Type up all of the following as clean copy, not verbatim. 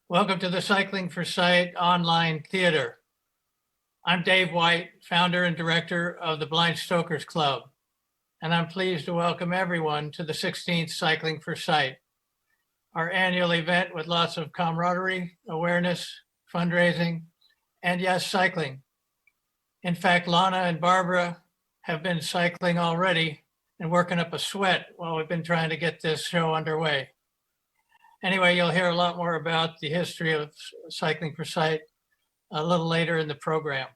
Welcome to the Cycling for Sight online theater. I'm Dave White, founder and director of the Blind Stokers Club, and I'm pleased to welcome everyone to the 16th Cycling for Sight, our annual event with lots of camaraderie, awareness, fundraising, and yes, cycling. In fact, Lana and Barbara have been cycling already and working up a sweat while we've been trying to get this show underway. Anyway, you'll hear a lot more about the history of Cycling for Sight a little later in the program.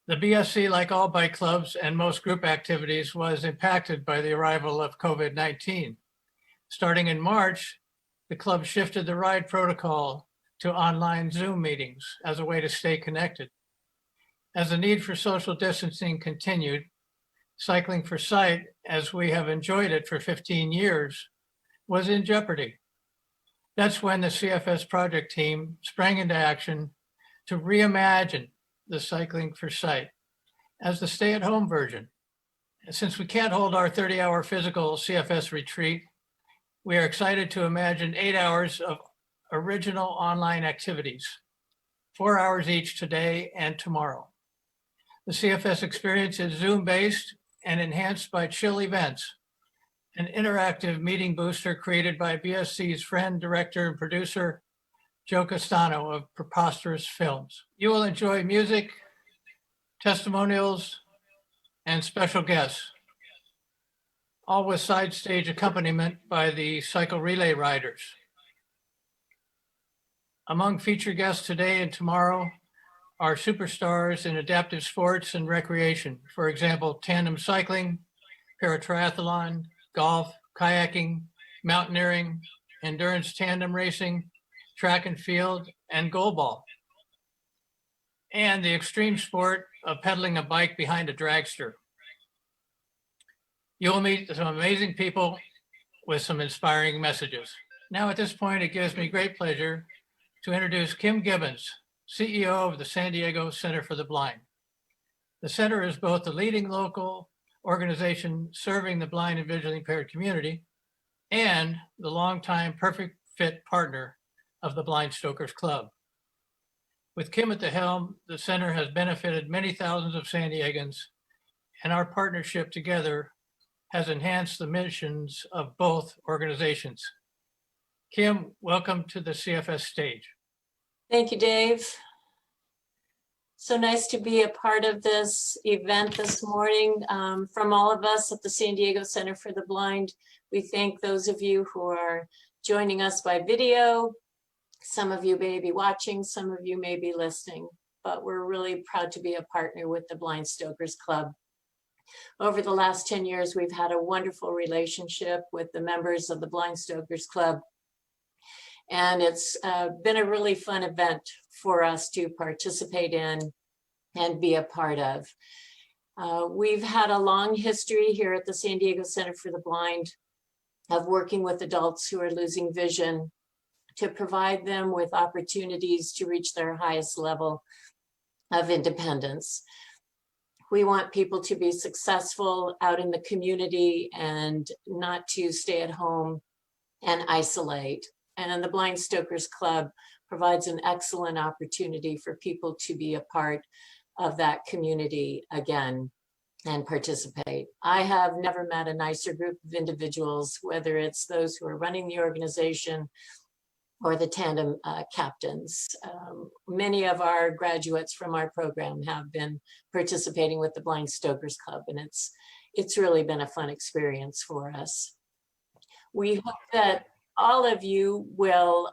The BSC, like all bike clubs and most group activities, was impacted by the arrival of COVID-19. Starting in March, the club shifted the ride protocol to online Zoom meetings as a way to stay connected. As the need for social distancing continued, Cycling for Sight, as we have enjoyed it for 15 years, was in jeopardy. That's when the CFS project team sprang into action to reimagine the Cycling for Sight as the stay-at-home version. Since we can't hold our 30-hour physical CFS retreat, we are excited to imagine 8 hours of original online activities, 4 hours each today and tomorrow. The CFS experience is Zoom-based and enhanced by chill events, an interactive meeting booster created by BSC's friend, director, and producer, Joe Castano of Preposterous Films. You will enjoy music, testimonials, and special guests, all with side stage accompaniment by the cycle relay riders. Among featured guests today and tomorrow are superstars in adaptive sports and recreation. For example, tandem cycling, paratriathlon, golf, kayaking, mountaineering, endurance tandem racing, track and field, and goalball. And the extreme sport of pedaling a bike behind a dragster. You'll meet some amazing people with some inspiring messages. Now at this point, it gives me great pleasure to introduce Kim Gibbons, CEO of the San Diego Center for the Blind. The center is both the leading local organization serving the blind and visually impaired community and the longtime perfect fit partner of the Blind Stokers Club. With Kim at the helm, the center has benefited many thousands of San Diegans, and our partnership together has enhanced the missions of both organizations. Kim, welcome to the CFS stage. Thank you, Dave. So nice to be a part of this event this morning. From all of us at the San Diego Center for the Blind, we thank those of you who are joining us by video. Some of you may be watching, some of you may be listening, but we're really proud to be a partner with the Blind Stokers Club. Over the last 10 years, we've had a wonderful relationship with the members of the Blind Stokers Club. And it's been a really fun event for us to participate in and be a part of. We've had a long history here at the San Diego Center for the Blind of working with adults who are losing vision to provide them with opportunities to reach their highest level of independence. We want people to be successful out in the community and not to stay at home and isolate. And the Blind Stokers Club provides an excellent opportunity for people to be a part of that community again and participate. I have never met a nicer group of individuals, whether it's those who are running the organization or the tandem captains. Many of our graduates from our program have been participating with the Blind Stokers Club, and it's really been a fun experience for us. We hope that all of you will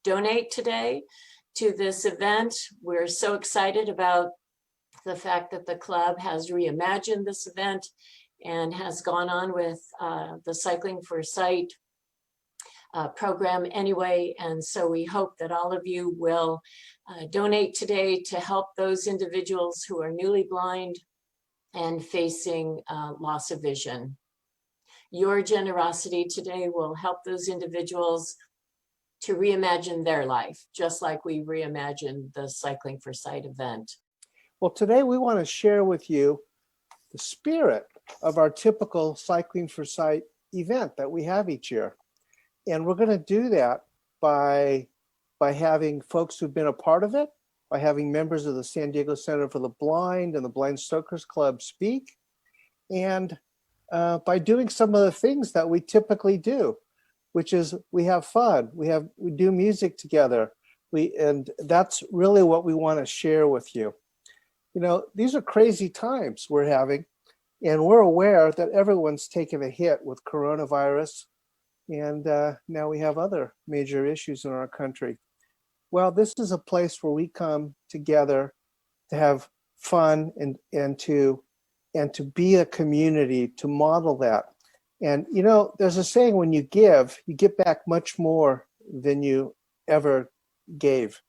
donate today to this event. We're so excited about the fact that the club has reimagined this event and has gone on with the Cycling for Sight program anyway. And so we hope that all of you will donate today to help those individuals who are newly blind and facing loss of vision. Your generosity today will help those individuals to reimagine their life, just like we reimagined the Cycling for Sight event. Well, today we want to share with you the spirit of our typical Cycling for Sight event that we have each year. And we're going to do that by having folks who've been a part of it, by having members of the San Diego Center for the Blind and the Blind Stokers Club speak, and by doing some of the things that we typically do, which is we have fun, we do music together, and that's really what we want to share with you. You know, these are crazy times we're having, and we're aware that everyone's taken a hit with coronavirus, and now we have other major issues in our country. Well, this is a place where we come together to have fun and to be a community, to model that. And, you know, there's a saying, when you give, you get back much more than you ever gave.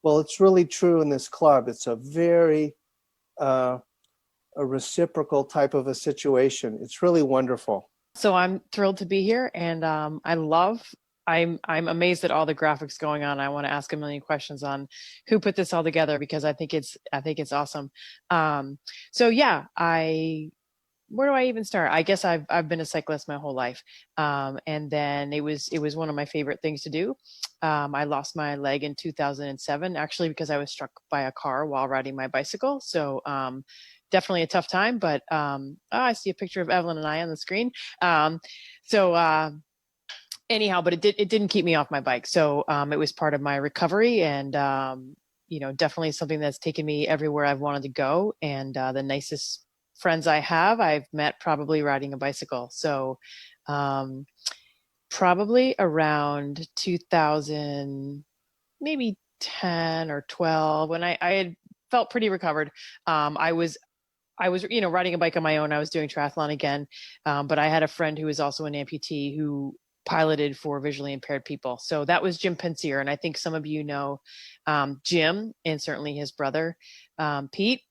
Well, it's really true in this club. It's a very a reciprocal type of a situation. It's really wonderful. So I'm thrilled to be here, and I'm amazed at all the graphics going on. I want to ask a million questions on who put this all together, because I think it's awesome. So yeah, where do I even start? I guess I've been a cyclist my whole life, and then it was one of my favorite things to do. I lost my leg in 2007, actually, because I was struck by a car while riding my bicycle. So definitely a tough time, but I see a picture of Evelyn and I on the screen. Anyhow, but it didn't keep me off my bike. So it was part of my recovery, and you know, definitely something that's taken me everywhere I've wanted to go. And the nicest friends I've met probably riding a bicycle. So probably around 2000, maybe 10 or 12, when I had felt pretty recovered. I was, you know, riding a bike on my own. I was doing triathlon again, but I had a friend who was also an amputee who piloted for visually impaired people. So that was Jim Pensier. And I think some of you know Jim, and certainly his brother, Pete.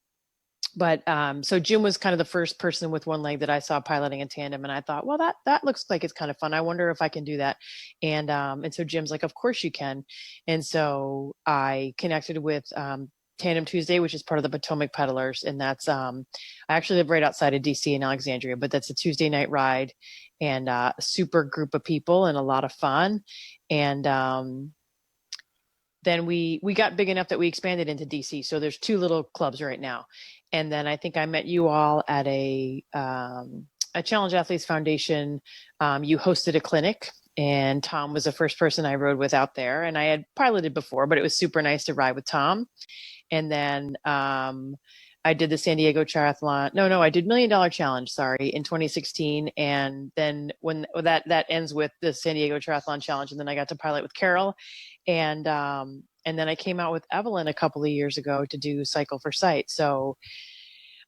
But so Jim was kind of the first person with one leg that I saw piloting in tandem. And I thought, well, that looks like it's kind of fun. I wonder if I can do that. And so Jim's like, of course you can. And so I connected with Tandem Tuesday, which is part of the Potomac Peddlers. And that's, I actually live right outside of DC in Alexandria, but that's a Tuesday night ride, and a super group of people and a lot of fun. And then we got big enough that we expanded into DC. So there's 2 little clubs right now. And then I think I met you all at a Challenge Athletes Foundation. You hosted a clinic, and Tom was the first person I rode with out there. And I had piloted before, but it was super nice to ride with Tom. And then I did the San Diego Triathlon. No, I did $1 Million Challenge, in 2016. And then when that ends with the San Diego Triathlon Challenge, and then I got to pilot with Carol. And then I came out with Evelyn a couple of years ago to do Cycle for Sight. So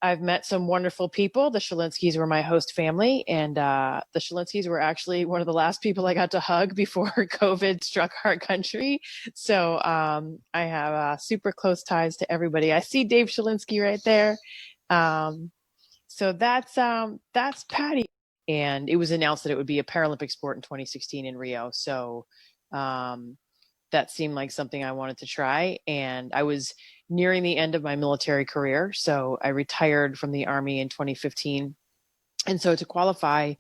I've met some wonderful people. The Shalinskys were my host family, and the Shalinskys were actually one of the last people I got to hug before COVID struck our country. So I have super close ties to everybody. I see Dave Shalinsky right there. So that's Patty. And it was announced that it would be a Paralympic sport in 2016 in Rio. So that seemed like something I wanted to try. And I was nearing the end of my military career. So I retired from the Army in 2015. And so to qualify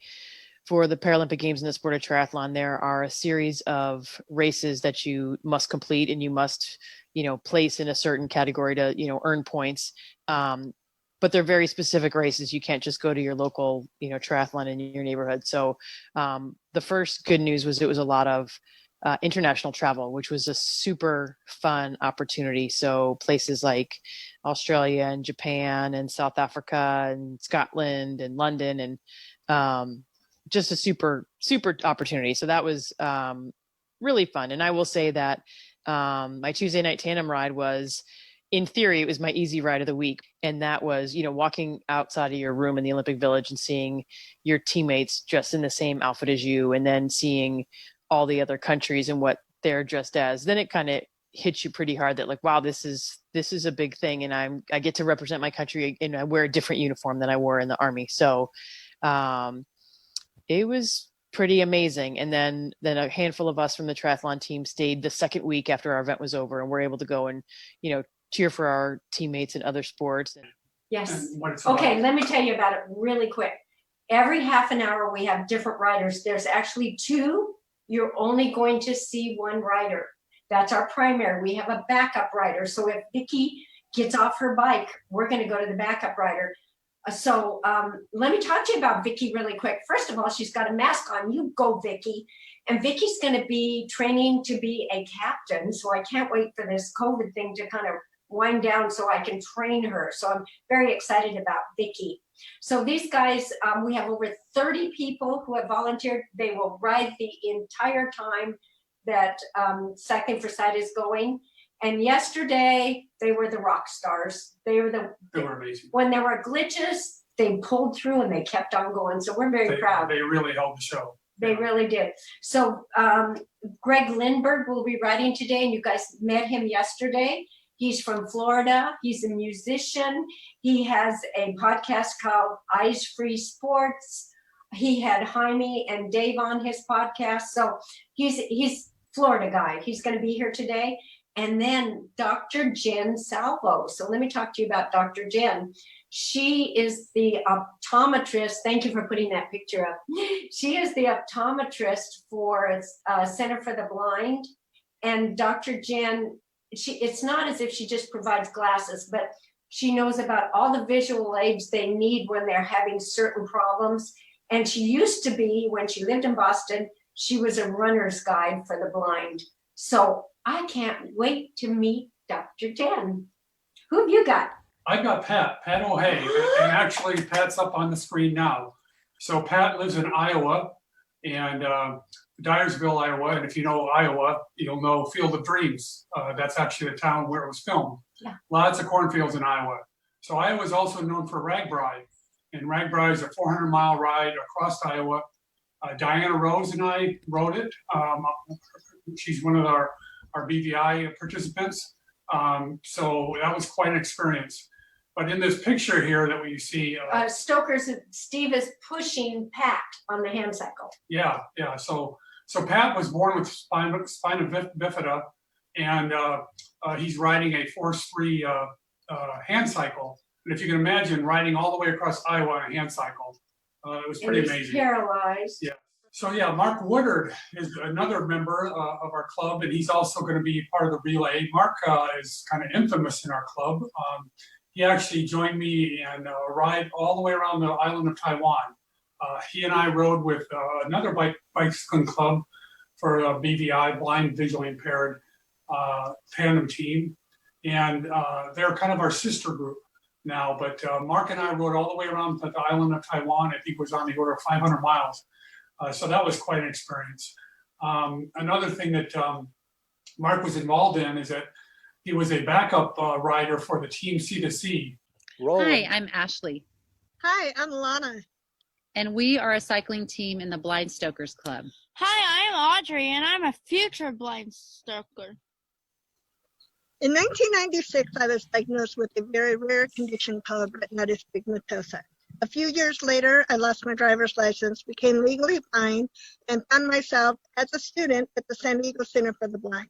for the Paralympic Games in the sport of triathlon, there are a series of races that you must complete, and you must, you know, place in a certain category to, you know, earn points. But they're very specific races. You can't just go to your local, you know, triathlon in your neighborhood. So the first good news was it was a lot of international travel, which was a super fun opportunity. So places like Australia and Japan and South Africa and Scotland and London, and just a super opportunity. So that was really fun. And I will say that my Tuesday night tandem ride was, in theory, it was my easy ride of the week. And that was, you know, walking outside of your room in the Olympic Village and seeing your teammates just in the same outfit as you, and then seeing all the other countries and what they're dressed as. Then it kind of hits you pretty hard that, like, wow, this is a big thing. And I get to represent my country, and I wear a different uniform than I wore in the Army. So it was pretty amazing. And then a handful of us from the triathlon team stayed the second week after our event was over, and we're able to go and, you know, cheer for our teammates in other sports. Yes. Okay, let me tell you about it really quick. Every half an hour we have different riders. There's actually 2 you're only going to see one rider. That's our primary. We have a backup rider. So if Vicki gets off her bike, we're going to go to the backup rider. So let me talk to you about Vicki really quick. First of all, she's got a mask on. You go, Vicki. And Vicki's going to be training to be a captain. So I can't wait for this COVID thing to kind of wind down so I can train her. So I'm very excited about Vicki. So these guys, we have over 30 people who have volunteered. They will ride the entire time that Cycling for Sight is going. And yesterday, they were the rock stars. They were amazing. When there were glitches, they pulled through and they kept on going. So we're very proud. They really held the show. They really did. So Greg Lindbergh will be riding today, and you guys met him yesterday. He's from Florida. He's a musician. He has a podcast called Eyes Free Sports. He had Jaime and Dave on his podcast. So he's Florida guy. He's going to be here today. And then Dr. Jen Salvo. So let me talk to you about Dr. Jen. She is the optometrist. Thank you for putting that picture up. She is the optometrist for Center for the Blind. And Dr. Jen, it's not as if she just provides glasses, but she knows about all the visual aids they need when they're having certain problems. And she used to be, when she lived in Boston, she was a runner's guide for the blind. So I can't wait to meet Dr. Jen. Who have you got? I've got Pat O'Hay, and actually Pat's up on the screen now. So Pat lives in Iowa, and Dyersville, Iowa. And if you know Iowa, you'll know Field of Dreams. That's actually the town where it was filmed. Yeah. Lots of cornfields in Iowa. So Iowa is also known for RAGBRAI, and RAGBRAI is a 400-mile ride across Iowa. Diana Rose and I rode it. She's one of our BVI participants. So that was quite an experience. But in this picture here that we see, Steve is pushing Pat on the hand cycle. Yeah. So Pat was born with spina bifida, and he's riding a force-free hand cycle. And if you can imagine riding all the way across Iowa on a hand cycle, it was pretty amazing. He's paralyzed. Yeah. So yeah, Mark Woodard is another member of our club, and he's also going to be part of the relay. Mark is kind of infamous in our club. He actually joined me and ride all the way around the island of Taiwan. He and I rode with another bicycling club for a BVI, blind visually impaired tandem team, and they're kind of our sister group now. But Mark and I rode all the way around the island of Taiwan. I think it was on the order of 500 miles. So that was quite an experience. Another thing that Mark was involved in is that he was a backup rider for the team C2C. Hi, I'm Ashley, Hi, I'm Lana. and we are a cycling team in the Blind Stokers Club. Hi, I'm Audrey, and I'm a future blind stoker. In 1996, I was diagnosed with a very rare condition called retinitis pigmentosa. A few years later, I lost my driver's license, became legally blind, and found myself as a student at the San Diego Center for the Blind.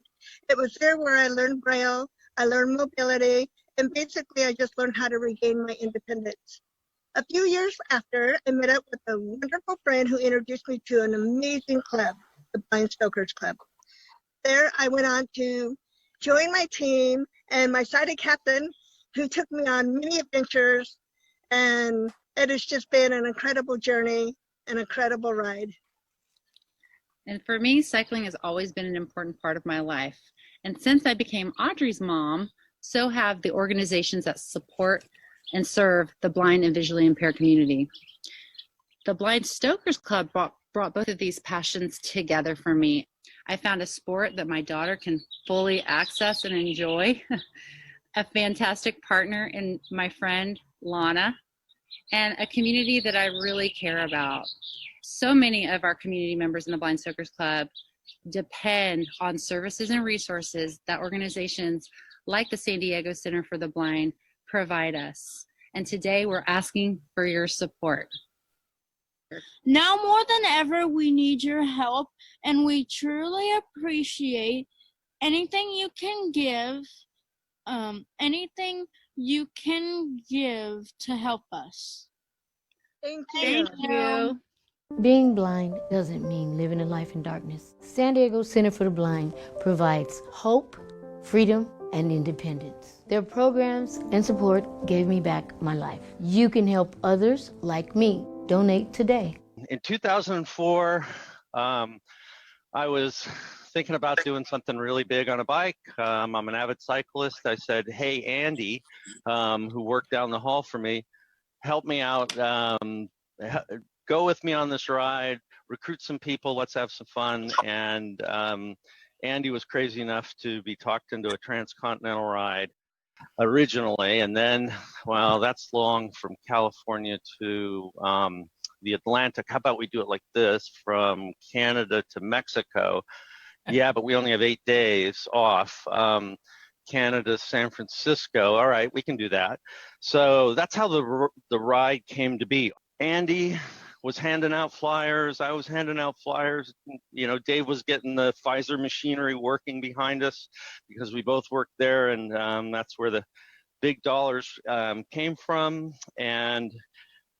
It was there where I learned Braille, I learned mobility, and basically I just learned how to regain my independence. A few years after, I met up with a wonderful friend who introduced me to an amazing club, the Blind Stokers Club. There, I went on to join my team and my sighted captain, who took me on many adventures, and it has just been an incredible journey, an incredible ride. And for me, cycling has always been an important part of my life. And since I became Audrey's mom, so have the organizations that support and serve the blind and visually impaired community. The Blind Stokers Club brought both of these passions together for me. I found a sport that my daughter can fully access and enjoy, a fantastic partner in my friend Lana, and a community that I really care about. So many of our community members in the Blind Stokers Club depend on services and resources that organizations like the San Diego Center for the Blind provide us. And today we're asking for your support. Now more than ever, we need your help, and we truly appreciate anything you can give, to help us. Thank you. Thank you. Being blind doesn't mean living a life in darkness. San Diego Center for the Blind provides hope, freedom, and independence. Their programs and support gave me back my life. You can help others like me. Donate today. In 2004, I was thinking about doing something really big on a bike. I'm an avid cyclist. I said, hey, Andy, who worked down the hall for me, help me out. Go with me on this ride, recruit some people, let's have some fun. And Andy was crazy enough to be talked into a transcontinental ride originally. And then, well, that's long from California to the Atlantic. How about we do it like this, from Canada to Mexico? Yeah, but we only have 8 days off. Canada, San Francisco. All right, we can do that. So that's how the ride came to be. Andy was handing out flyers. I was handing out flyers. You know, Dave was getting the Pfizer machinery working behind us because we both worked there, and that's where the big dollars came from. And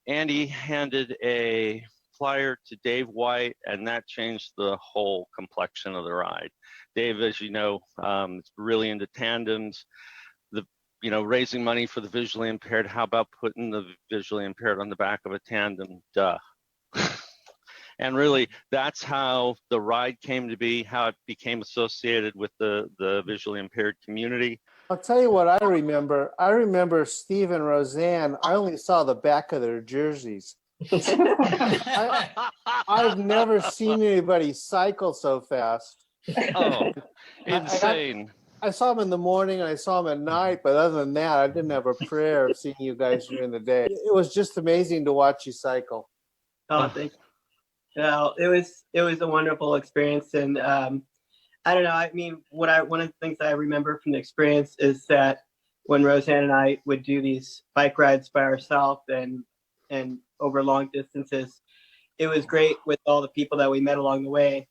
Andy handed a flyer to Dave White, and that changed the whole complexion of the ride. Dave, as you know, is really into tandems. Raising money for the visually impaired. How about putting the visually impaired on the back of a tandem? Duh. And really, that's how the ride came to be, how it became associated with the visually impaired community. I'll tell you what I remember. I remember Steve and Roseanne. I only saw the back of their jerseys. I've never seen anybody cycle so fast. Oh, insane. I saw them in the morning and I saw them at night, but other than that, I didn't have a prayer of seeing you guys during the day. It was just amazing to watch you cycle. Oh, thank you. Well, it was a wonderful experience, and I don't know. I mean, one of the things I remember from the experience is that when Roseanne and I would do these bike rides by ourselves and over long distances, it was great with all the people that we met along the way.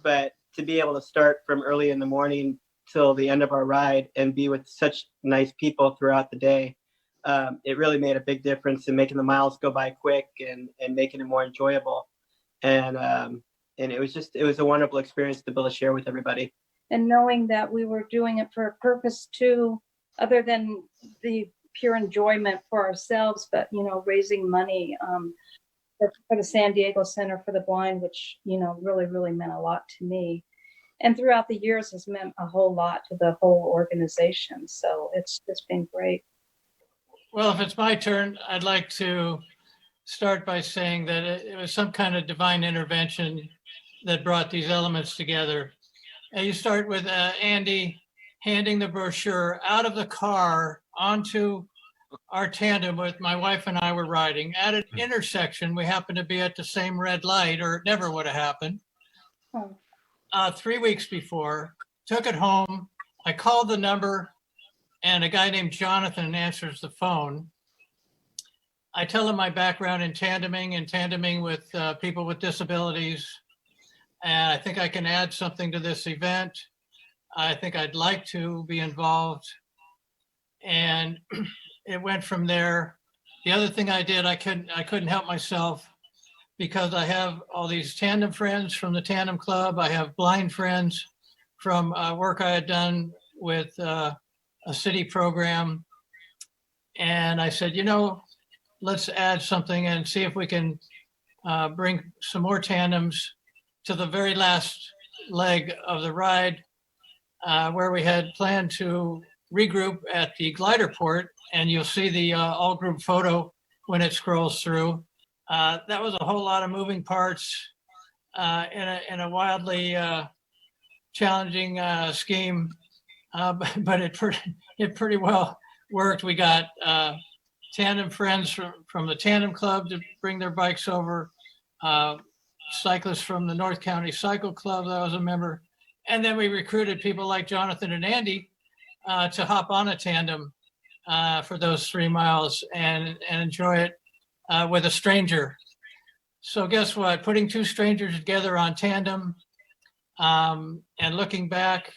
But to be able to start from early in the morning till the end of our ride and be with such nice people throughout the day, it really made a big difference in making the miles go by quick and making it more enjoyable. And it was a wonderful experience to be able to share with everybody. And knowing that we were doing it for a purpose too, other than the pure enjoyment for ourselves, but, raising money for the San Diego Center for the Blind, which, really, really meant a lot to me. And throughout the years has meant a whole lot to the whole organization. So it's been great. Well, if it's my turn, I'd like to start by saying that it was some kind of divine intervention that brought these elements together. And you start with Andy handing the brochure out of the car onto our tandem with my wife and I were riding at an intersection. We happened to be at the same red light, or it never would have happened. 3 weeks before, took it home. I called the number and a guy named Jonathan answers the phone. I tell him my background in tandeming with people with disabilities. And I think I can add something to this event. I think I'd like to be involved. And it went from there. The other thing I did, I couldn't help myself because I have all these tandem friends from the Tandem Club. I have blind friends from work I had done with a city program. And I said, let's add something and see if we can bring some more tandems to the very last leg of the ride, where we had planned to regroup at the glider port, and you'll see the all group photo when it scrolls through. That was a whole lot of moving parts in a wildly challenging scheme, but it pretty well worked. We got tandem friends from the Tandem Club to bring their bikes over, cyclists from the North County Cycle Club that I was a member, and then we recruited people like Jonathan and Andy to hop on a tandem for those 3 miles and enjoy it with a stranger. So guess what? Putting two strangers together on tandem and looking back,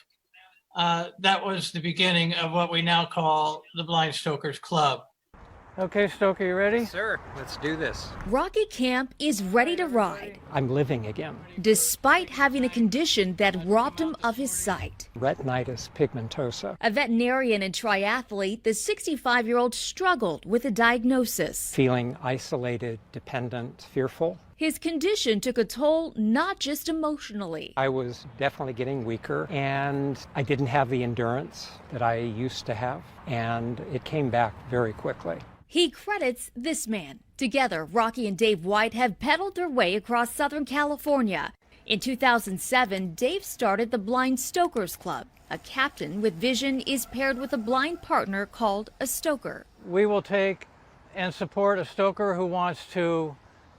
that was the beginning of what we now call the Blind Stokers Club. Okay, Stoker, you ready? Sir, let's do this. Rocky Camp is ready to ride, I'm living again. despite having a condition that robbed him of his sight. Retinitis pigmentosa. A veterinarian and triathlete, the 65-year-old struggled with a diagnosis. Feeling isolated, dependent, fearful. His condition took a toll not just emotionally. I was definitely getting weaker, and I didn't have the endurance that I used to have, and it came back very quickly. He credits this man. Together, Rocky and Dave White have pedaled their way across Southern California. In 2007, Dave started the Blind Stokers Club. A captain with vision is paired with a blind partner called a stoker. We will take and support a stoker who wants to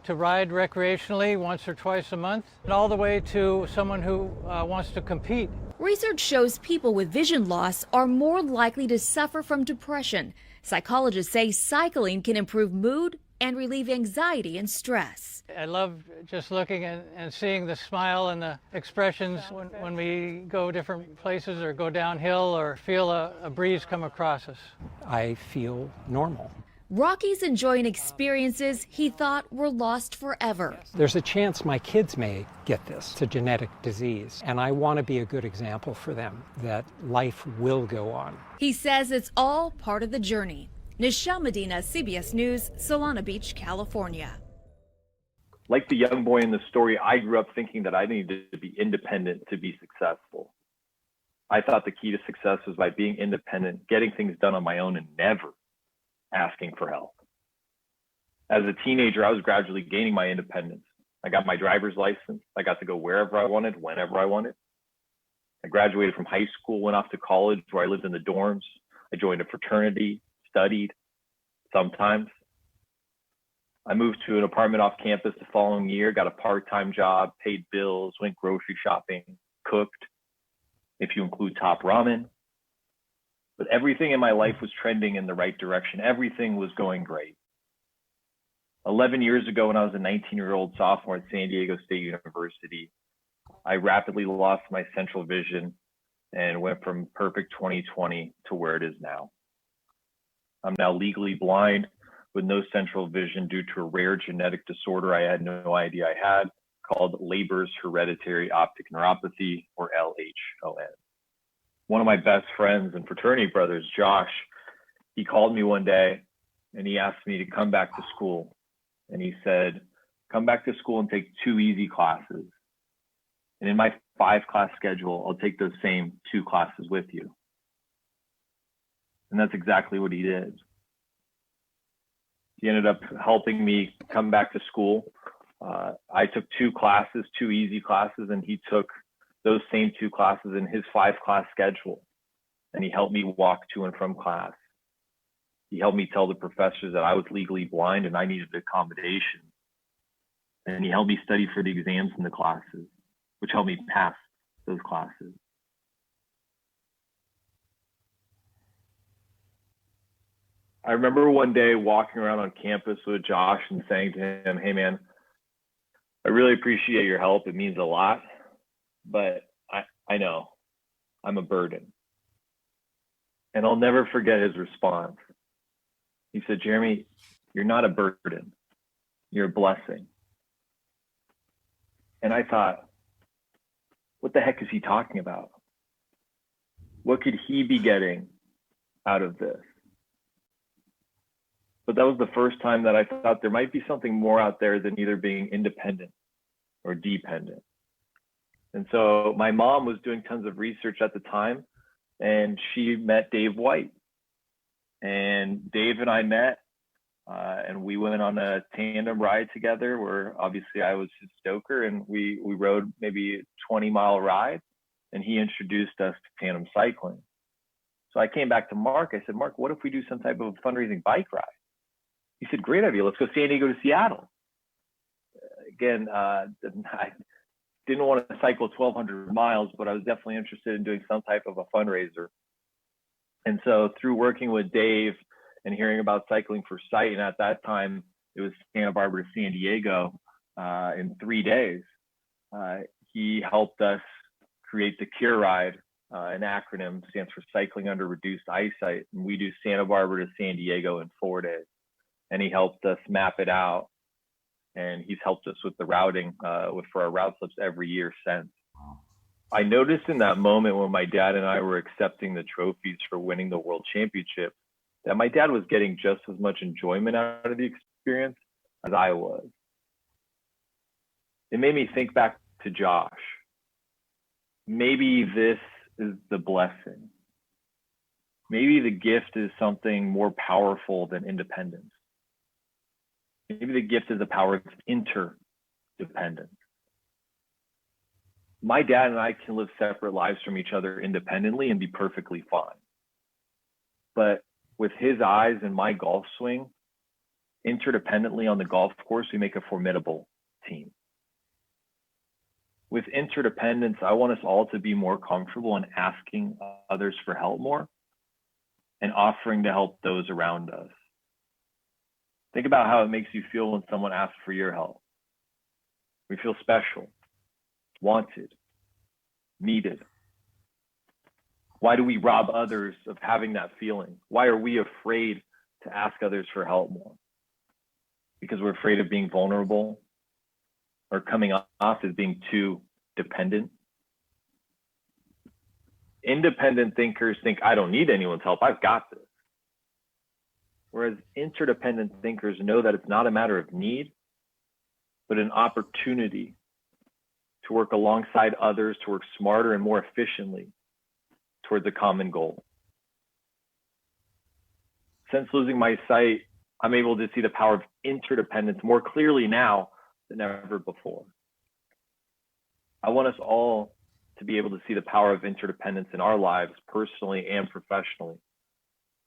ride recreationally once or twice a month, and all the way to someone who wants to compete. Research shows people with vision loss are more likely to suffer from depression. Psychologists say cycling can improve mood and relieve anxiety and stress. I love just looking and seeing the smile and the expressions when we go different places or go downhill or feel a breeze come across us. I feel normal. Rocky's enjoying experiences he thought were lost forever. There's a chance my kids may get this. It's a genetic disease, and I want to be a good example for them that life will go on. He says it's all part of the journey. Nichelle Medina, CBS News, Solana Beach, California. Like the young boy in the story, I grew up thinking that I needed to be independent to be successful. I thought the key to success was by being independent, getting things done on my own, and never asking for help. As a teenager, I was gradually gaining my independence. I got my driver's license. I got to go wherever I wanted, whenever I wanted. I graduated from high school, went off to college where I lived in the dorms. I joined a fraternity, studied sometimes. I moved to an apartment off campus the following year, got a part-time job, paid bills, went grocery shopping, cooked, if you include Top Ramen. But everything in my life was trending in the right direction. Everything was going great. 11 years ago, when I was a 19-year-old sophomore at San Diego State University, I rapidly lost my central vision and went from perfect 20/20 to where it is now. I'm now legally blind with no central vision due to a rare genetic disorder I had no idea I had, called Leber's hereditary optic neuropathy, or LHON. One of my best friends and fraternity brothers, Josh, he called me one day and he asked me to come back to school. And he said, come back to school and take 2 easy classes. And in my 5-class schedule, I'll take those same 2 classes with you. And that's exactly what he did. He ended up helping me come back to school. I took 2 classes, 2 easy classes, and he took those same 2 classes in his 5-class schedule. And he helped me walk to and from class. He helped me tell the professors that I was legally blind and I needed accommodation. And he helped me study for the exams in the classes, which helped me pass those classes. I remember one day walking around on campus with Josh and saying to him, hey man, I really appreciate your help. It means a lot, but I know I'm a burden. And I'll never forget his response. He said, Jeremy, you're not a burden. You're a blessing. And I thought, what the heck is he talking about? What could he be getting out of this? But that was the first time that I thought there might be something more out there than either being independent or dependent. And so my mom was doing tons of research at the time, and she met Dave White. And Dave and I met, and we went on a tandem ride together where obviously I was his stoker, and we rode maybe a 20-mile ride, and he introduced us to tandem cycling. So I came back to Mark. I said, Mark, what if we do some type of fundraising bike ride? He said, great idea. Let's go San Diego to Seattle. Again, I didn't want to cycle 1,200 miles, but I was definitely interested in doing some type of a fundraiser. And so through working with Dave and hearing about Cycling for Sight, and at that time it was Santa Barbara to San Diego in 3 days, he helped us create the Cure Ride. An acronym stands for Cycling Under Reduced Eyesight, and we do Santa Barbara to San Diego in 4 days. and he helped us map it out. And he's helped us with the routing for our route slips every year since. I noticed in that moment when my dad and I were accepting the trophies for winning the world championship that my dad was getting just as much enjoyment out of the experience as I was. It made me think back to Josh. Maybe this is the blessing. Maybe the gift is something more powerful than independence. Maybe the gift is the power of interdependence. My dad and I can live separate lives from each other independently and be perfectly fine. But with his eyes and my golf swing, interdependently on the golf course, we make a formidable team. With interdependence, I want us all to be more comfortable in asking others for help more and offering to help those around us. Think about how it makes you feel when someone asks for your help. We feel special, wanted, needed. Why do we rob others of having that feeling? Why are we afraid to ask others for help more? Because we're afraid of being vulnerable or coming off as being too dependent. Independent thinkers think, I don't need anyone's help, I've got this. Whereas interdependent thinkers know that it's not a matter of need, but an opportunity to work alongside others, to work smarter and more efficiently towards a common goal. Since losing my sight, I'm able to see the power of interdependence more clearly now than ever before. I want us all to be able to see the power of interdependence in our lives, personally and professionally,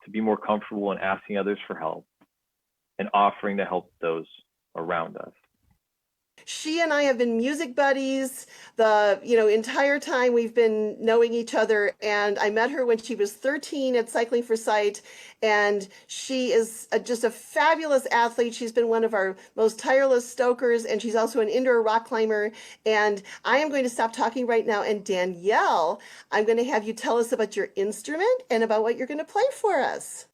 to be more comfortable in asking others for help and offering to help those around us. She and I have been music buddies the entire time we've been knowing each other, and I met her when she was 13 at Cycling for Sight, and she is just a fabulous athlete. She's been one of our most tireless stokers, and she's also an indoor rock climber. And I am going to stop talking right now, and Danielle, I'm going to have you tell us about your instrument and about what you're going to play for us.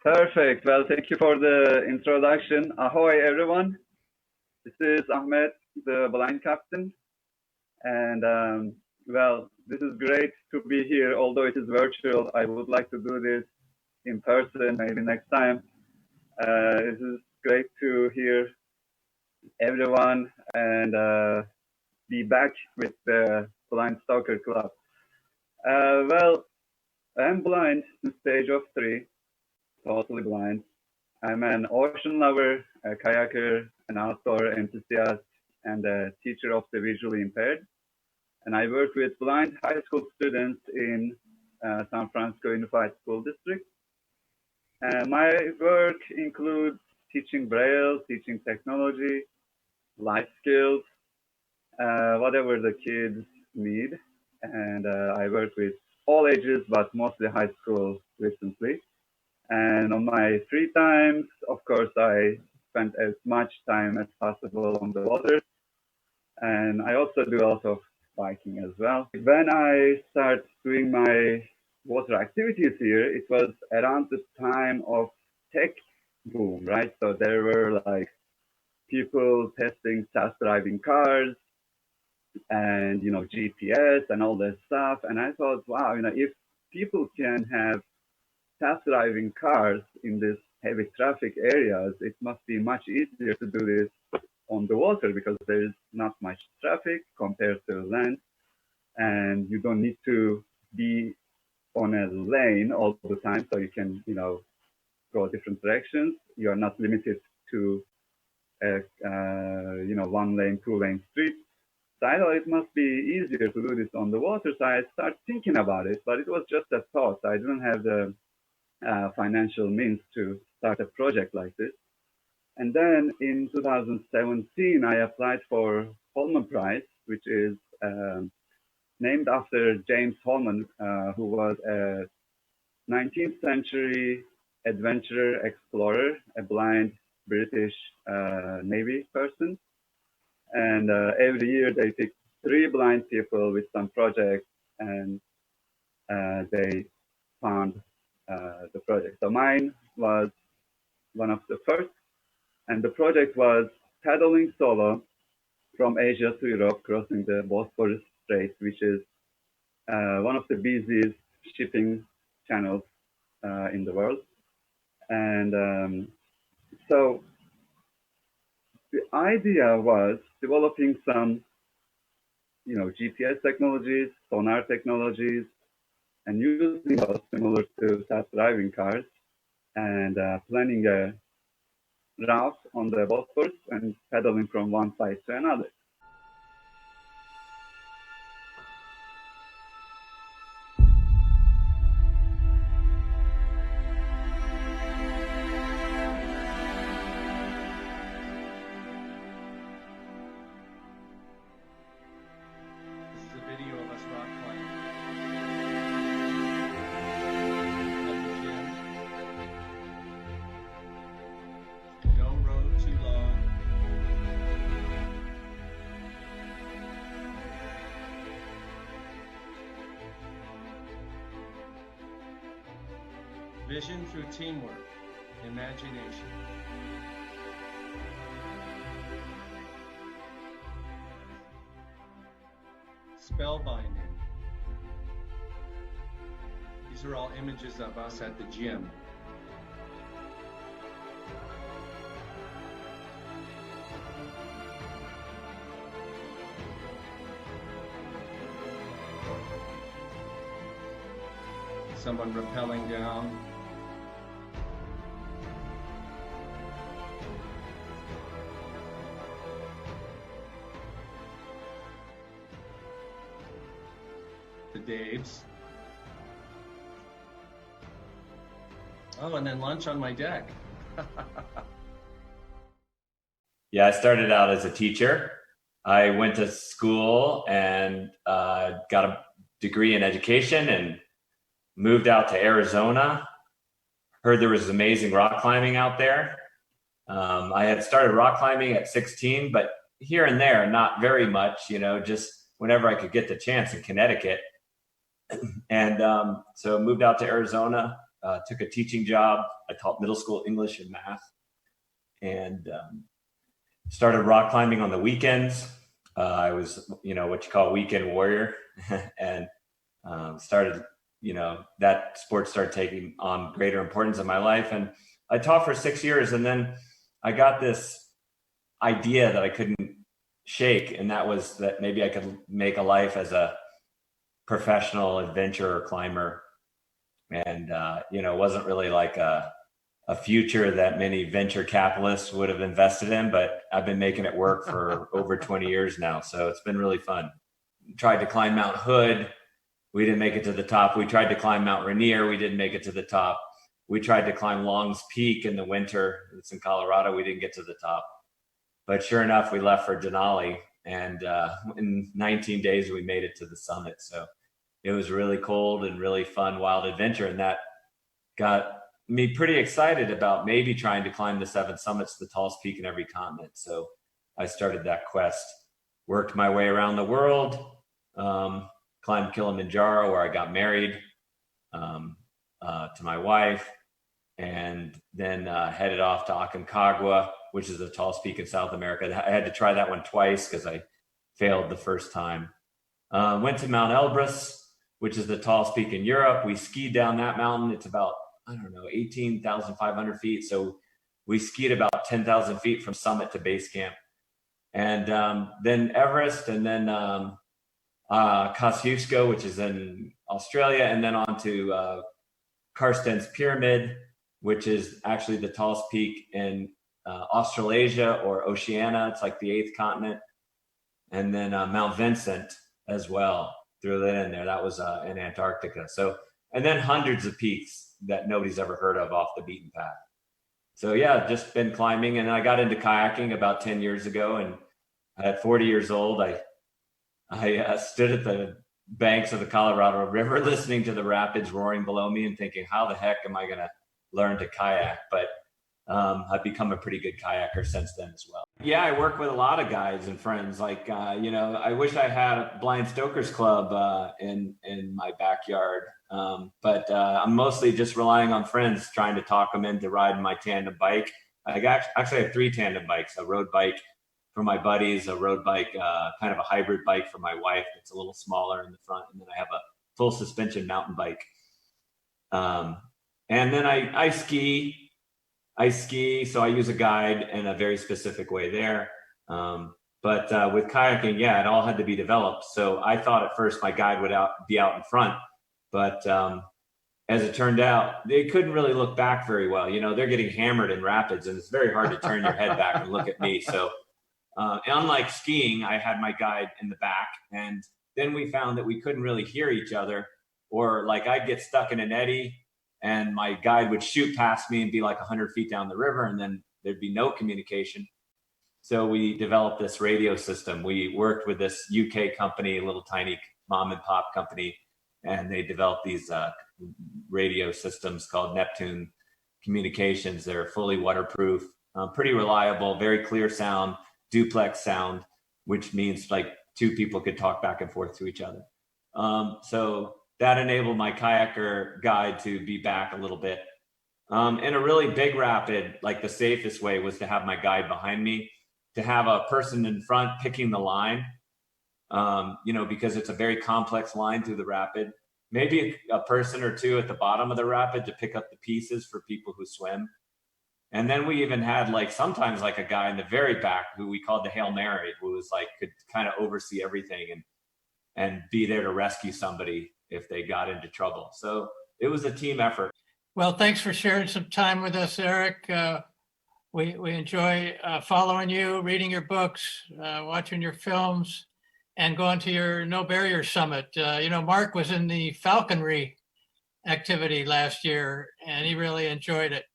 Perfect. Well, thank you for the introduction. Ahoy, everyone. This is Ahmed, the blind captain. And well, this is great to be here, although it is virtual. I would like to do this in person, maybe next time. It is great to hear everyone and be back with the Blind Stoker Club. Well, I'm blind since the age of 3. Totally blind. I'm an ocean lover, a kayaker, an outdoor enthusiast, and a teacher of the visually impaired. And I work with blind high school students in San Francisco Unified School District. My work includes teaching Braille, teaching technology, life skills, whatever the kids need. And I work with all ages, but mostly high school recently. And on my free times, of course, I spend as much time as possible on the water. And I also do a lot of biking as well. When I started doing my water activities here, it was around the time of tech boom, right? So there were like people testing self-driving cars and, GPS and all that stuff. And I thought, wow, if people can have self-driving cars in this heavy traffic areas, it must be much easier to do this on the water because there is not much traffic compared to land, and you don't need to be on a lane all the time, so you can, go different directions. You are not limited to, 1 lane, 2 lane streets. So I thought it must be easier to do this on the water. So I started thinking about it, but it was just a thought. I didn't have the financial means to start a project like this. And then in 2017, I applied for Holman Prize, which is named after James Holman, who was a 19th century adventurer, explorer, a blind British Navy person. And every year they pick 3 blind people with some projects, and they found the project. So mine was one of the first, and the project was paddling solo from Asia to Europe, crossing the Bosphorus Strait, which is one of the busiest shipping channels in the world. And so the idea was developing some, GPS technologies, sonar technologies, and using those similar to self-driving cars, and planning a route on the Bosphorus and paddling from one side to another. This is a video of us rock climbing at the gym. No road too long. Vision through teamwork, imagination. Spellbinding. These are all images of us at the gym. Someone rappelling down. The Daves. Oh, and then lunch on my deck. Yeah, I started out as a teacher. I went to school and got a degree in education and moved out to Arizona. Heard there was amazing rock climbing out there. I had started rock climbing at 16, but here and there, not very much, just whenever I could get the chance in Connecticut. And so moved out to Arizona, took a teaching job. I taught middle school English and math, and started rock climbing on the weekends. I was, what you call a weekend warrior, and started, that sport started taking on greater importance in my life. And I taught for 6 years, and then I got this idea that I couldn't shake, and that was that maybe I could make a life as a professional adventurer climber. And it wasn't really like a future that many venture capitalists would have invested in, but I've been making it work for over 20 years now. So it's been really fun. Tried to climb Mount Hood. We didn't make it to the top. We tried to climb Mount Rainier. We didn't make it to the top. We tried to climb Long's Peak in the winter. It's in Colorado. We didn't get to the top. But sure enough, we left for Denali. And in 19 days, we made it to the summit. So it was really cold and really fun, wild adventure. And that got me pretty excited about maybe trying to climb the 7 summits, the tallest peak in every continent. So I started that quest, worked my way around the world, climbed Kilimanjaro, where I got married to my wife, and then headed off to Aconcagua, which is the tallest peak in South America. I had to try that one twice because I failed the first time. Went to Mount Elbrus, which is the tallest peak in Europe. We skied down that mountain. It's about, 18,500 feet. So we skied about 10,000 feet from summit to base camp. And then Everest, and then Kosciuszko, which is in Australia, and then on to Carstensz Pyramid, which is actually the tallest peak in Australasia or Oceania. It's like the 8th continent. and then Mount Vincent as well. Threw that in there. That was in Antarctica. So, and then hundreds of peaks that nobody's ever heard of off the beaten path. So yeah, just been climbing, and I got into kayaking about 10 years ago, and at 40 years old, I stood at the banks of the Colorado River listening to the rapids roaring below me and thinking, how the heck am I going to learn to kayak? But I've become a pretty good kayaker since then as well. Yeah, I work with a lot of guys and friends. Like, I wish I had a Blind Stokers Club in my backyard. But I'm mostly just relying on friends, trying to talk them into riding my tandem bike. I actually have 3 tandem bikes, a road bike for my buddies, a road bike, kind of a hybrid bike for my wife that's a little smaller in the front, and then I have a full suspension mountain bike. And then I ski. So I use a guide in a very specific way there. But with kayaking, yeah, it all had to be developed. So I thought at first my guide would be out in front, but as it turned out, they couldn't really look back very well. They're getting hammered in rapids, and it's very hard to turn your head back and look at me. So unlike skiing, I had my guide in the back, and then we found that we couldn't really hear each other, or like I'd get stuck in an eddy and my guide would shoot past me and be like 100 feet down the river, and then there'd be no communication. So we developed this radio system. We worked with this UK company, a little tiny mom and pop company, and they developed these radio systems called Neptune Communications. They're fully waterproof, pretty reliable, very clear sound, duplex sound, which means like 2 people could talk back and forth to each other. So that enabled my kayaker guide to be back a little bit. In a really big rapid, like the safest way was to have my guide behind me, to have a person in front picking the line, because it's a very complex line through the rapid. Maybe a person or 2 at the bottom of the rapid to pick up the pieces for people who swim. And then we even had sometimes a guy in the very back who we called the Hail Mary, who was could kind of oversee everything and be there to rescue somebody if they got into trouble. So it was a team effort. Well, thanks for sharing some time with us, Eric. We enjoy following you, reading your books, watching your films, and going to your No Barrier Summit. Mark was in the falconry activity last year, and he really enjoyed it.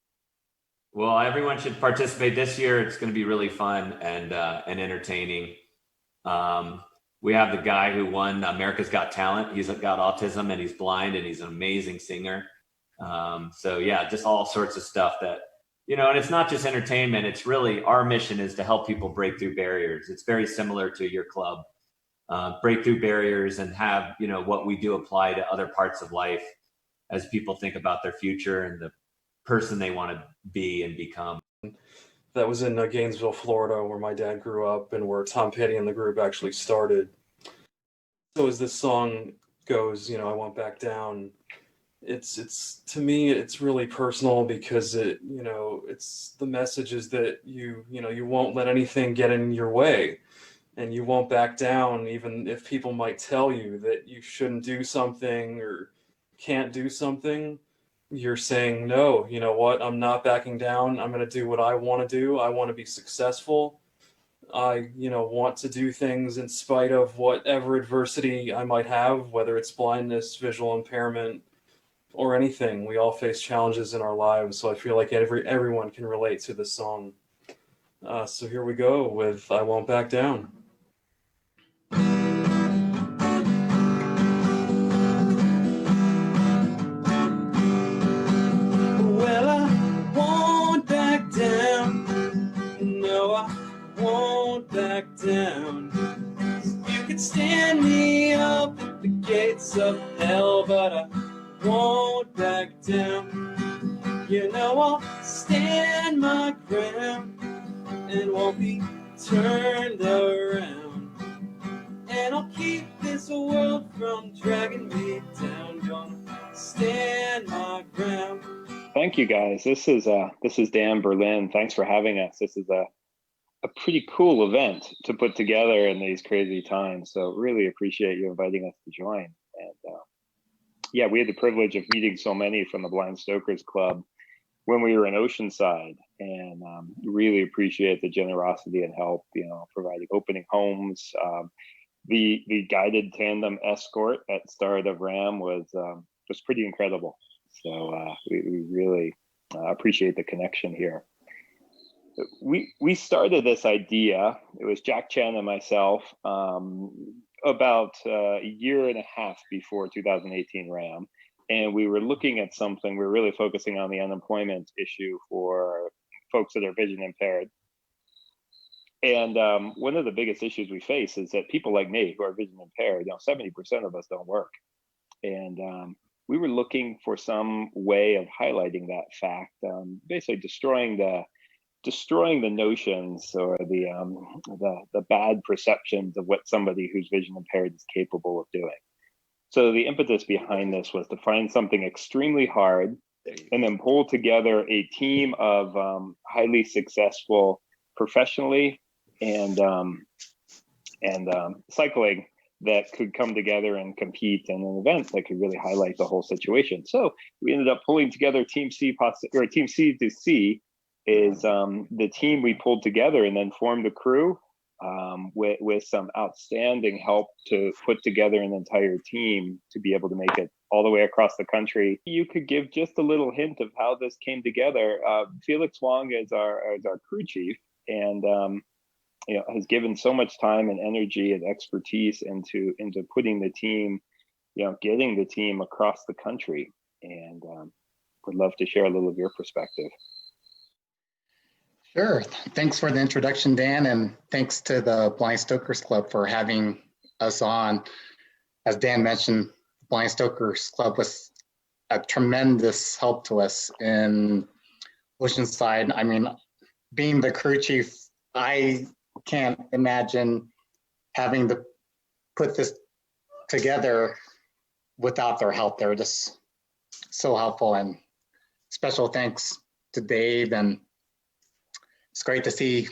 Well, everyone should participate this year. It's going to be really fun and entertaining. We have the guy who won America's Got Talent. He's got autism and he's blind, and he's an amazing singer. So yeah, just all sorts of stuff that, and it's not just entertainment. It's really, our mission is to help people break through barriers. It's very similar to your club, break through barriers and have, what we do apply to other parts of life as people think about their future and the person they want to be and become. That was in Gainesville, Florida, where my dad grew up and where Tom Petty and the group actually started. So as this song goes, I Won't Back Down, it's to me, it's really personal because it's the message is that you won't let anything get in your way, and you won't back down even if people might tell you that you shouldn't do something or can't do something. You're saying, no, you know what? I'm not backing down. I'm going to do what I want to do. I want to be successful. I, want to do things in spite of whatever adversity I might have, whether it's blindness, visual impairment, or anything. We all face challenges in our lives. So I feel like everyone can relate to this song. So here we go with I Won't Back Down. Down. You could stand me up at the gates of hell, but I won't back down. I'll stand my ground and won't be turned around. And I'll keep this world from dragging me down. Gonna stand my ground. Thank you, guys. This is Dan Berlin. Thanks for having us. This is a pretty cool event to put together in these crazy times. So really appreciate you inviting us to join. And we had the privilege of meeting so many from the Blind Stokers Club when we were in Oceanside, and really appreciate the generosity and help, providing opening homes. The guided tandem escort at Start of Ram was pretty incredible. So we really appreciate the connection here. We started this idea, it was Jack Chen and myself, about a year and a half before 2018 Ram. And we were looking at something, we were really focusing on the unemployment issue for folks that are vision impaired. And one of the biggest issues we face is that people like me who are vision impaired, 70% of us don't work. And we were looking for some way of highlighting that fact, basically destroying the notions or the bad perceptions of what somebody who's vision impaired is capable of doing. So the impetus behind this was to find something extremely hard and then pull together a team of highly successful professionally and cycling that could come together and compete in an event that could really highlight the whole situation. So we ended up pulling together Team C Team C2C is the team we pulled together and then formed a crew with some outstanding help to put together an entire team to be able to make it all the way across the country. You could give just a little hint of how this came together. Felix Wong is our crew chief, and has given so much time and energy and expertise into putting the team, getting the team across the country. And would love to share a little of your perspective. Sure. Thanks for the introduction, Dan, and thanks to the Blind Stokers Club for having us on. As Dan mentioned, Blind Stokers Club was a tremendous help to us in Oceanside. I mean, being the crew chief, I can't imagine having to put this together without their help. They're just so helpful, and special thanks to Dave, and it's great to see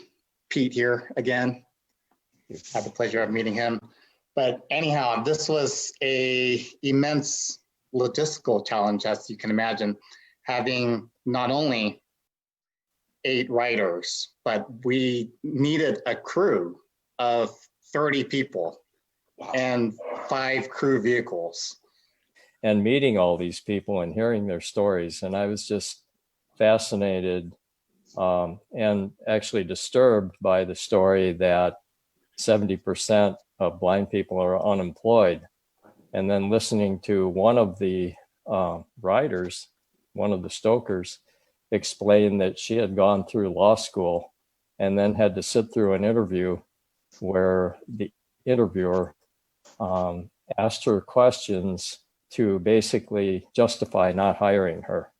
Pete here again. I had the pleasure of meeting him. But anyhow, this was a immense logistical challenge, as you can imagine, having not only 8 riders, but we needed a crew of 30 people and 5 crew vehicles. And meeting all these people and hearing their stories. And I was just fascinated and actually disturbed by the story that 70% of blind people are unemployed. And then listening to one of the riders, one of the Stokers, explain that she had gone through law school and then had to sit through an interview where the interviewer asked her questions to basically justify not hiring her.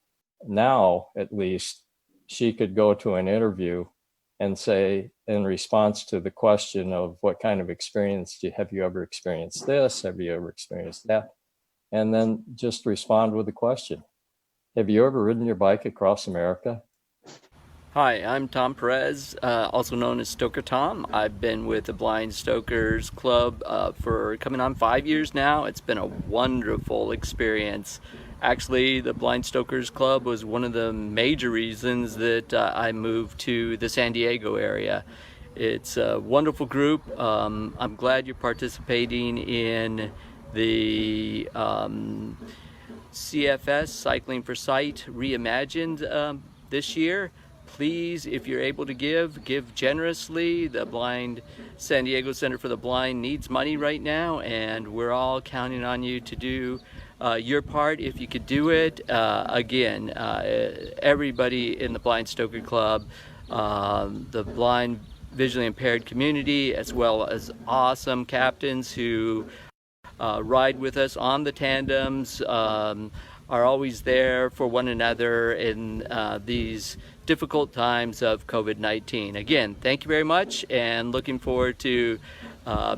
Now, at least, she could go to an interview and say, in response to the question of what kind of experience have you ever experienced this? Have you ever experienced that? And then just respond with a question. Have you ever ridden your bike across America? Hi, I'm Tom Perez, also known as Stoker Tom. I've been with the Blind Stokers Club for coming on 5 years now. It's been a wonderful experience. Actually, the Blind Stokers Club was one of the major reasons that I moved to the San Diego area. It's a wonderful group. I'm glad you're participating in the CFS, Cycling for Sight Reimagined this year. Please, if you're able to give generously. The San Diego Center for the Blind needs money right now, and we're all counting on you to do your part if you could do it. Again, everybody in the Blind Stoker Club, the blind visually impaired community, as well as awesome captains who ride with us on the tandems, are always there for one another in these difficult times of COVID-19. Again, thank you very much, and looking forward to